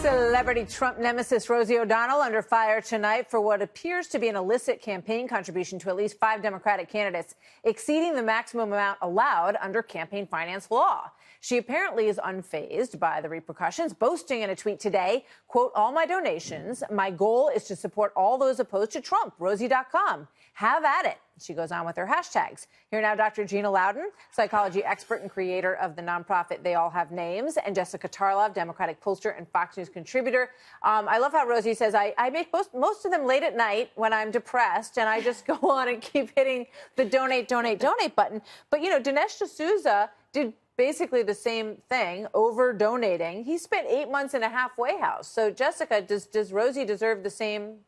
Celebrity Trump nemesis Rosie O'Donnell under fire tonight for what appears to be an illicit campaign contribution to at least 5 Democratic candidates, exceeding the maximum amount allowed under campaign finance law. She apparently is unfazed by the repercussions, boasting in a tweet today, quote, "All my donations, my goal is to support all those opposed to Trump, Rosie.com. Have at it." She goes on with her hashtags. Here now, Dr.Gina, psychology expert and creator of the nonprofit They All Have Names, and Jessica Tarlov, Democratic pollster and Fox News contributor. I love how Rosie says, I make most of them late at night when I'm depressed, and I just go on and keep hitting the donate button. But, you know, Dinesh D'Souza did basically the same thing, over donating. He spent 8 months in a halfway house. So, Jessica, does Rosie deserve the same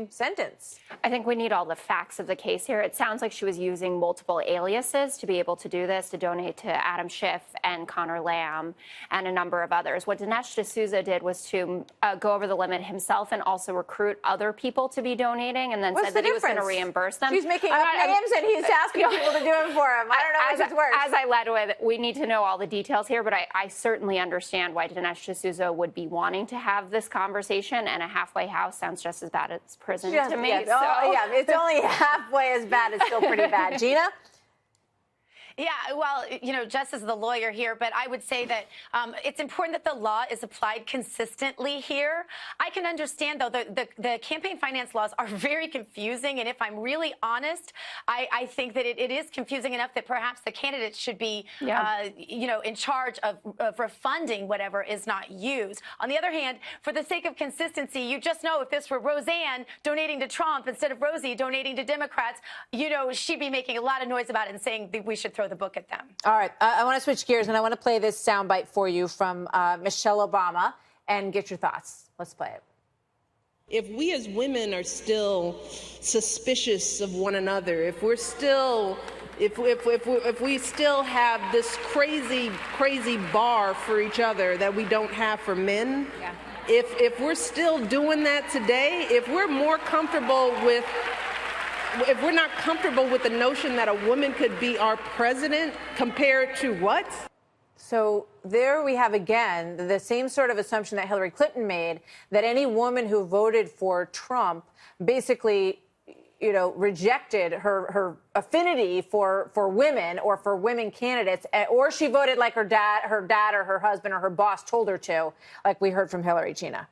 sentence? I think we need all the facts of the case here. It sounds like she was using multiple aliases to be able to do this, to donate to Adam Schiff and Connor Lamb and a number of others. What Dinesh D'Souza did was to go over the limit himself and also recruit other people to be donating, and then said that he was going to reimburse them. She's making up names and he's asking people to do them for him. I don't know which is worse. As I led with, we need to know all the details here, but I certainly understand why Dinesh D'Souza would be wanting to have this conversation, and a halfway house sounds just as bad as prison to me. Yes. Oh, yeah, it's only halfway as bad. It's still pretty bad. Gina? Yeah, well, you know, Jess is the lawyer here, but I would say that it's important that the law is applied consistently here. I can understand, though, the campaign finance laws are very confusing, and if I'm really honest, I think that it is confusing enough that perhaps the candidates should be, you know, in charge of refunding whatever is not used. On the other hand, for the sake of consistency, you just know if this were Roseanne donating to Trump instead of Rosie donating to Democrats, you know, she'd be making a lot of noise about it and saying that we should throw the book at them. All right. I want to switch gears, and I want to play this soundbite for you from Michelle Obama and get your thoughts. Let's play it. If we as women are still suspicious of one another, if we still have this crazy bar for each other that we don't have for men, if we're still doing that today, if we're not comfortable with the notion that a woman could be our president compared to what? So there we have, again, the same sort of assumption that Hillary Clinton made, that any woman who voted for Trump basically, you know, rejected her affinity for women or for women candidates, or she voted like her dad or her husband or her boss told her to, like we heard from Hillary. Gina.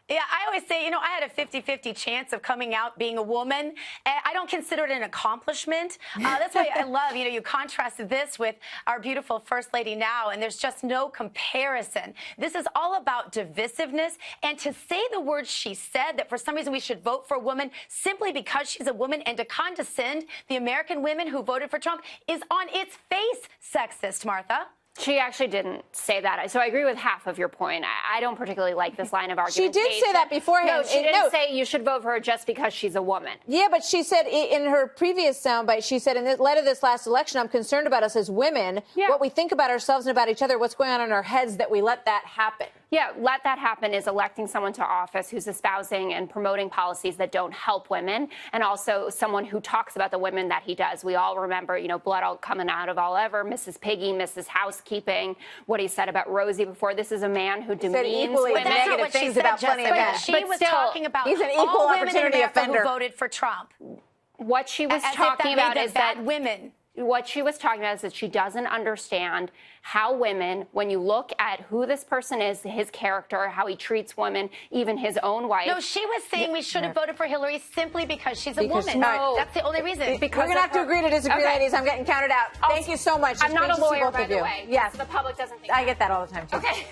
Yeah, I always say, you know, I had a 50-50 chance of coming out being a woman. I don't consider it an accomplishment. That's why I love, you know, you contrasted this with our beautiful First Lady now, and there's just no comparison. This is all about divisiveness. And to say the words she said, that for some reason we should vote for a woman simply because she's a woman, and to condescend the American women who voted for Trump, is on its face sexist, Martha. She actually didn't say that. So I agree with half of your point. I don't particularly like this line of argument. She did say that beforehand. No, she didn't say you should vote for her just because she's a woman. Yeah, but she said in her previous soundbite, she said, in the light of this last election, I'm concerned about us as women, what we think about ourselves and about each other, what's going on in our heads, that we let that happen. Yeah, let that happen is electing someone to office who's espousing and promoting policies that don't help women, and also someone who talks about the women that he does. We all remember, you know, blood all coming out of all ever, Mrs. Piggy, Mrs. Housekeeping, what he said about Rosie before. This is a man who demeans women. That's not what she said, about plenty of men. She was talking about he's an equal opportunity offender who voted for Trump. What she was talking about is that women. What she was talking about is that she doesn't understand how women, when you look at who this person is, his character, how he treats women, even his own wife. No, she was saying we should have voted for Hillary simply because she's a woman. No, that's the only reason. We're going to have to agree to disagree, ladies. I'm getting counted out. Thank you so much. I'm not a lawyer, by the way. Yes. So the public doesn't think I get that all the time, too. Okay.